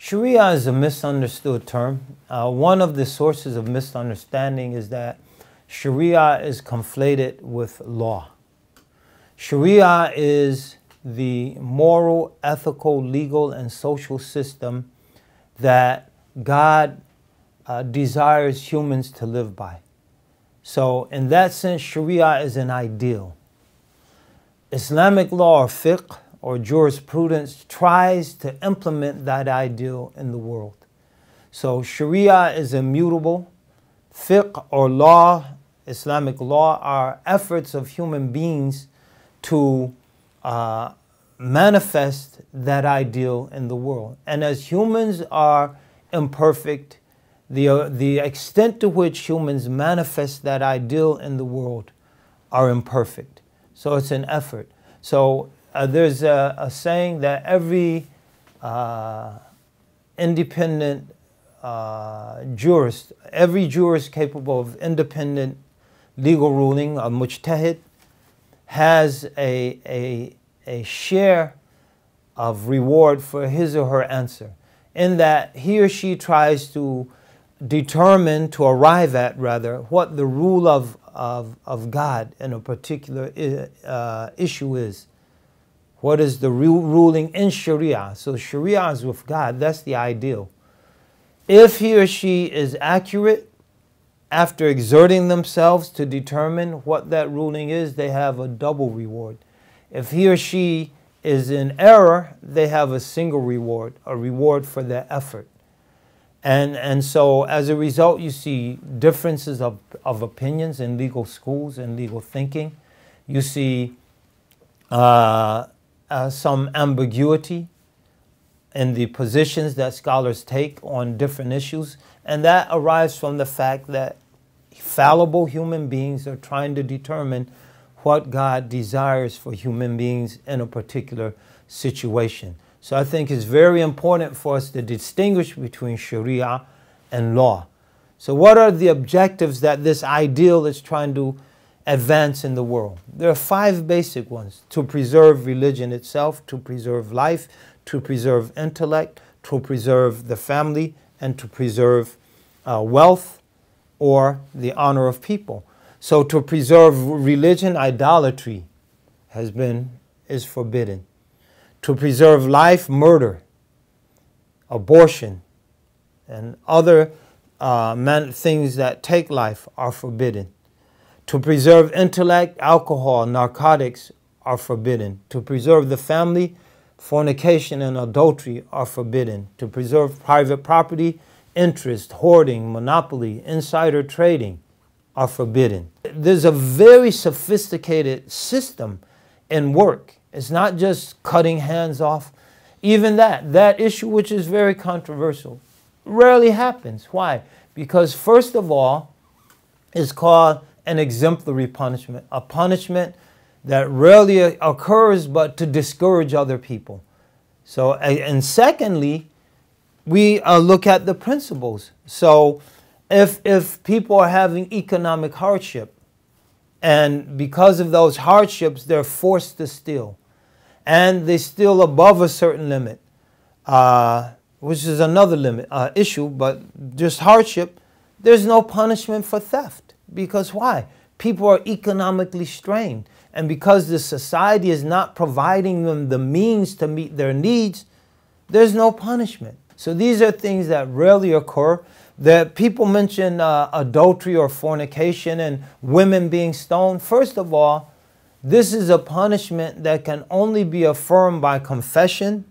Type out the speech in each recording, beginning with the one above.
Sharia is a misunderstood term. One of the sources of misunderstanding is that Sharia is conflated with law. Sharia is the moral, ethical, legal, and social system that God desires humans to live by. So in that sense, Sharia is an ideal. Islamic law or fiqh or jurisprudence tries to implement that ideal in the world. So Sharia is immutable. Fiqh or law, Islamic law, are efforts of human beings to manifest that ideal in the world. And as humans are imperfect, the extent to which humans manifest that ideal in the world are imperfect. So it's an effort. So there's a saying that every independent jurist, every jurist capable of independent legal ruling, a mujtahid, has a share of reward for his or her answer, in that he or she tries to determine, to arrive at rather, what the rule of God in a particular issue is. What is the ruling in Sharia? So Sharia is with God. That's the ideal. If he or she is accurate after exerting themselves to determine what that ruling is, they have a double reward. If he or she is in error, they have a single reward, a reward for their effort. And so as a result, you see differences of opinions in legal schools and legal thinking. You see some ambiguity in the positions that scholars take on different issues. And that arises from the fact that fallible human beings are trying to determine what God desires for human beings in a particular situation. So I think it's very important for us to distinguish between Sharia and law. So what are the objectives that this ideal is trying to advance in the world? There are 5 basic ones: to preserve religion itself, to preserve life, to preserve intellect, to preserve the family, and to preserve wealth or the honor of people. So to preserve religion, idolatry is forbidden. To preserve life, murder, abortion, and other things that take life are forbidden. To preserve intellect, alcohol, narcotics are forbidden. To preserve the family, fornication and adultery are forbidden. To preserve private property, interest, hoarding, monopoly, insider trading are forbidden. There's a very sophisticated system in work. It's not just cutting hands off. Even that issue, which is very controversial, rarely happens. Why? Because first of all, it's called an exemplary punishment, a punishment that rarely occurs but to discourage other people. So, and secondly, we look at the principles. So if people are having economic hardship, and because of those hardships, they're forced to steal, and they steal above a certain limit, which is another issue, but just hardship, there's no punishment for theft. Because why? People are economically strained. And because the society is not providing them the means to meet their needs, there's no punishment. So these are things that rarely occur. That people mention adultery or fornication and women being stoned. First of all, this is a punishment that can only be affirmed by confession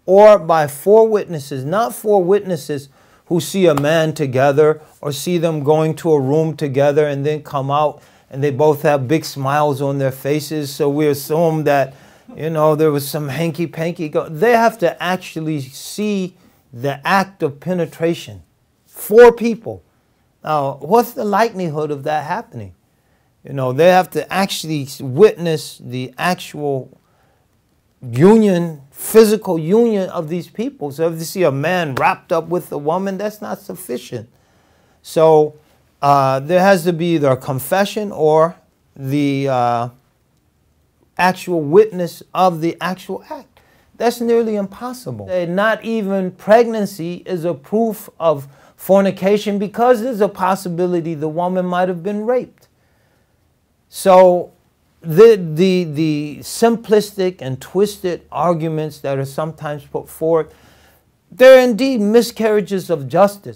or by 4 witnesses, not 4 witnesses who see a man together or see them going to a room together and then come out and they both have big smiles on their faces. So we assume that, you know, there was some hanky-panky. They have to actually see the act of penetration. 4 people. Now, what's the likelihood of that happening? You know, they have to actually witness the actual union, physical union of these people. So if you see a man wrapped up with a woman, that's not sufficient. So there has to be either a confession or the actual witness of the actual act. That's nearly impossible. Not even pregnancy is a proof of fornication because there's a possibility the woman might have been raped. So the simplistic and twisted arguments that are sometimes put forward, they're indeed miscarriages of justice.